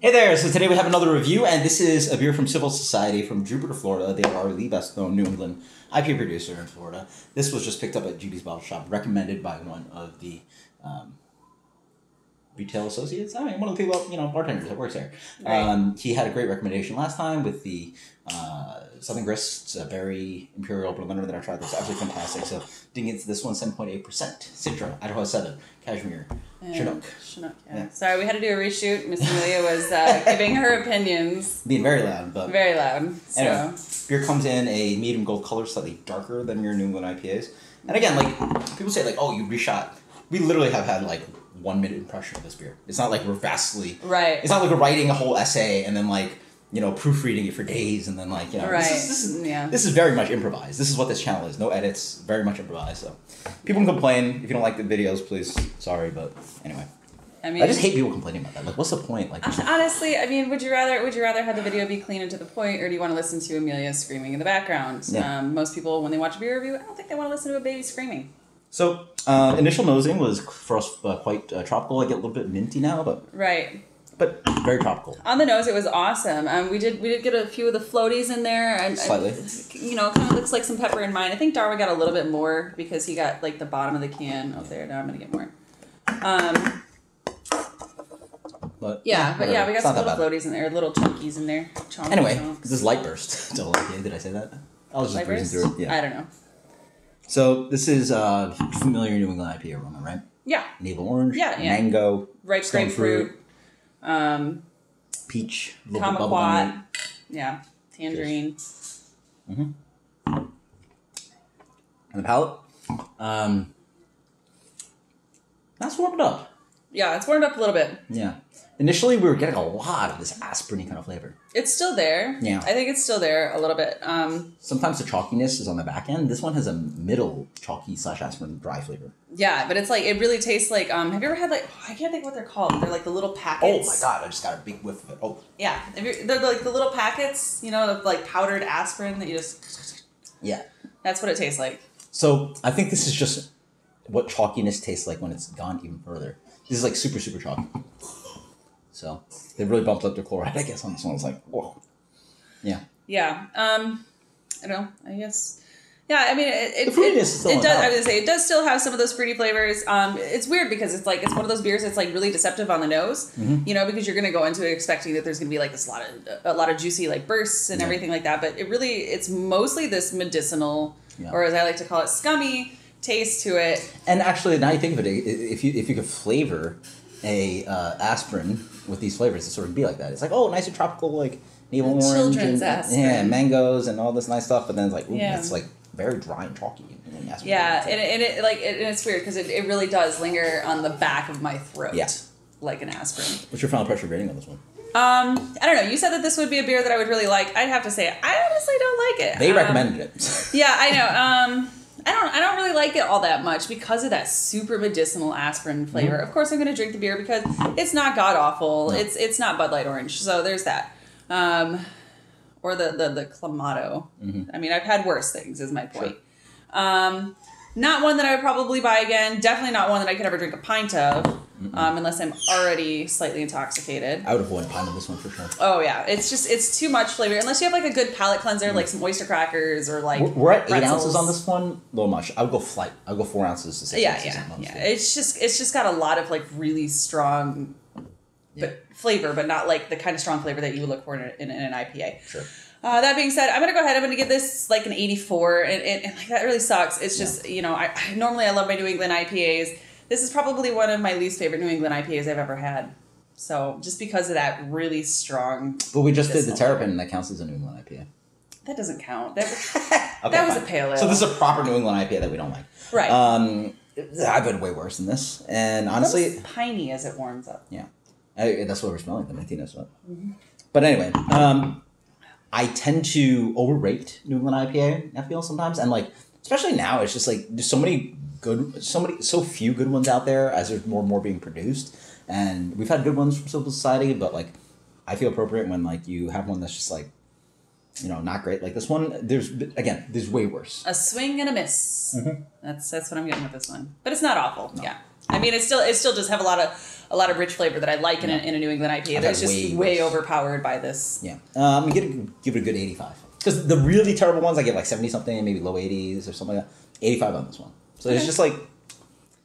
Hey there, so today we have another review, and this is a beer from Civil Society from Jupiter, Florida. They are the best known New England IPA producer in Florida. This was just picked up at GB's Bottle Shop, recommended by one of the retail associates. I mean, one of the people, bartenders that works there. Right. He had a great recommendation last time with the Southern Grist's Berry Imperial Berliner that I tried. That's absolutely fantastic. So digging into this one, 7.8%. Citra, Idaho 7, Cashmere, Chinook. Yeah. Sorry, we had to do a reshoot. Miss Amelia was giving her opinions. Being very loud, but... Very loud. So. Anyway, beer comes in a medium gold color, slightly darker than your New England IPAs. And again, people say, oh, you reshot. We literally have had, 1 minute impression of this beer. It's not like we're vastly... Right. It's not like we're writing a whole essay and then, proofreading it for days and then, Right. This is very much improvised. This is what this channel is. No edits, very much improvised. So people can complain. If you don't like the videos, please, sorry, but anyway. I just hate people complaining about that. What's the point? Honestly, would you rather have the video be clean and to the point, or do you want to listen to Amelia screaming in the background? Yeah. Most people, when they watch a beer review, I don't think they want to listen to a baby screaming. So, initial nosing was for us quite tropical. I get a little bit minty now, but right. But very tropical. On the nose, it was awesome. We did get a few of the floaties in there. Slightly. Kind of looks like some pepper in mine. I think Darwin got a little bit more because he got the bottom of the can out there. Now I'm gonna get more. But we got some little floaties in there, little chunkies in there. Anyway, this is Light Burst. Did I say that? I was just breezing through it. Yeah. I don't know. So this is familiar New England IPA aroma, right? Yeah. Navel orange. Yeah. Mango. Ripe grapefruit. Peach. Kumquat. Yeah. Tangerine. Mm-hmm. And the palate. That's warmed up. Yeah, it's warmed up a little bit. Yeah. Initially, we were getting a lot of this aspirin-y kind of flavor. It's still there. Yeah. I think it's still there a little bit. Sometimes the chalkiness is on the back end. This one has a middle chalky / aspirin dry flavor. Yeah, but it's it really tastes like, have you ever had I can't think what they're called. They're the little packets. Oh my God, I just got a big whiff of it. Oh. Yeah. They're the little packets, of powdered aspirin that you just... Yeah. That's what it tastes like. So I think this is just what chalkiness tastes like when it's gone even further. This is super, super chalky. So they really bumped up the chloride, I guess, on this one. It's whoa. Yeah. Yeah. I don't know. I guess. Yeah. The fruitiness is still does. I was gonna say it does still have some of those fruity flavors. It's weird because it's it's one of those beers that's really deceptive on the nose. Mm-hmm. Because you're gonna go into it expecting that there's gonna be a lot of juicy bursts and everything like that. But it's mostly this medicinal, or as I like to call it, scummy taste to it. And actually, now you think of it, if you could flavor a aspirin with these flavors, it sort of be like that. It's nice and tropical, navel orange, children's aspirin. Yeah, mangoes and all this nice stuff. But then it's it's very dry and chalky. Yeah, and it's weird because it really does linger on the back of my throat, like an aspirin. What's your final pressure rating on this one? I don't know. You said that this would be a beer that I would really like. I'd have to say I honestly don't like it. They recommended it. Yeah, I know. I don't really like it all that much because of that super medicinal aspirin flavor. Mm-hmm. Of course, I'm going to drink the beer because it's not god awful. No. It's not Bud Light Orange, so there's that. Or the Clamato. Mm-hmm. I've had worse things. Is my point. Sure. Not one that I would probably buy again. Definitely not one that I could ever drink a pint of. Unless I'm already slightly intoxicated. I would avoid a pint of this one for sure. Oh yeah, it's too much flavor. Unless you have a good palate cleanser, like some oyster crackers or We're at 8 pretzels. ounces on this one. A little much. I would go flight. I'll go 4 ounces to 6 ounces. Yeah. It's just got a lot of really strong, flavor, but not the kind of strong flavor that you would look for in an IPA. Sure. That being said, I'm gonna go ahead. I'm gonna give this an 84, and that really sucks. It's just I normally love my New England IPAs. This is probably one of my least favorite New England IPAs I've ever had. So just because of that really strong. But we just did the Terrapin, and that counts as a New England IPA. That doesn't count. That was a pale ale. So this is a proper New England IPA that we don't like. Right. I've been way worse than this, and honestly, it's piney as it warms up. Yeah, that's what we're smelling. The mintiness of it. Mm-hmm. But anyway, I tend to overrate New England IPA. I feel sometimes, and especially now, it's just there's so few good ones out there as there's more and more being produced, and we've had good ones from Civil Society, but I feel appropriate when you have one that's just not great. This one, there's way worse. A swing and a miss. Mm-hmm. That's what I'm getting with this one, but it's not awful. No. Yeah. I mean, it still does have a lot of rich flavor that I like in a New England IPA. That's just way overpowered by this. Yeah, I'm gonna give it a good 85 because the really terrible ones I get like 70 something, maybe low 80s or something like that. 85 on this one. So it's just like,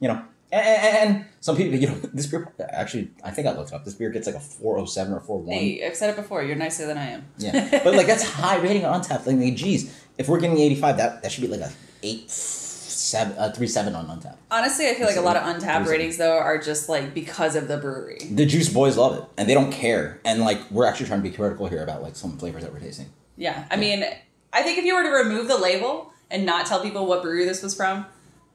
you know, and some people, you know, this beer actually, I think I looked it up. This beer gets like a 407 or 401. Hey, I've said it before. You're nicer than I am. Yeah, but like that's high rating on Untappd. Like, geez, if we're getting 85, that should be like a 3.7 on Untappd. Honestly, I feel like a lot of Untappd ratings though are just like because of the brewery. The juice boys love it, and they don't care. And like we're actually trying to be critical here about like some flavors that we're tasting. Yeah, I mean, I think if you were to remove the label and not tell people what brewery this was from,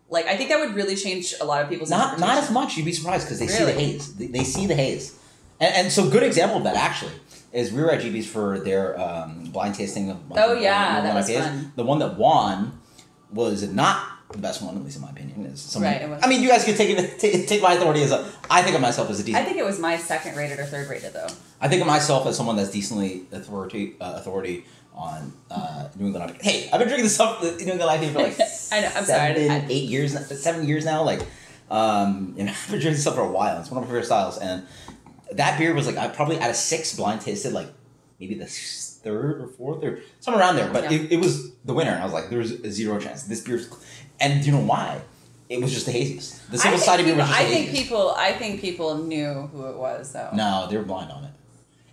like I think that would really change a lot of people's not as much. You'd be surprised because they see the haze. They see the haze, and so good example of that actually is we were at GB's for their blind tasting of. That was fun. The one that won was not the best one, at least in my opinion. Is someone, right. It was. I mean, you guys could take my authority as I think of myself as a decent. I think it was my second rated or third rated though. I think of myself as someone that's decently authority on New England IPA. Hey, I've been drinking this stuff, New England IPA for like I know, I'm sorry. 7 years now. Like, I've been drinking this stuff for a while. It's one of my favorite styles, and that beer was like I probably out of 6 blind tasted like maybe the third or fourth or somewhere around there. But it was the winner, and I was like, there's a 0 chance this beer's. And you know why? It was just the haziest. The single sided beer was just the haziest. I think people knew who it was though. No, they were blind on it.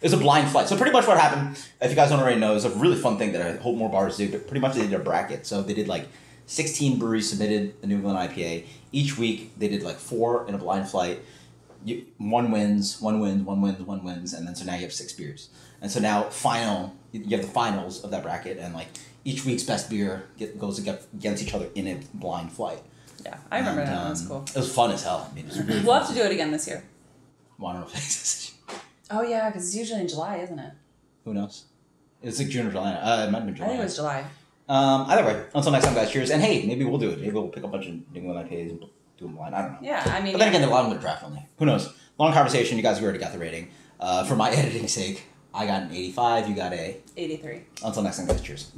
It was a blind flight. So pretty much what happened, if you guys don't already know, it was a really fun thing that I hope more bars do, but pretty much they did a bracket. So they did like 16 breweries submitted a New England IPA. Each week they did like 4 in a blind flight. One wins, and then so now you have 6 beers. And so now you have the finals of that bracket, and like each week's best beer goes against each other in a blind flight. Yeah, I remember that. That was cool. It was fun as hell. I mean, it was really we'll have to do it again this year. Well, I don't know if it's Oh yeah, because it's usually in July, isn't it? Who knows? It's like June or July. It might have been July. I think it was July. Either way, until next time, guys. Cheers. And hey, maybe we'll do it. Maybe we'll pick up a bunch of New England IPAs and do them blind. I don't know. Yeah, I mean. But then again, a lot of them are draft only. Who knows? Long conversation. You guys already got the rating. For my editing sake, I got an 85. You got a 83. Until next time, guys. Cheers.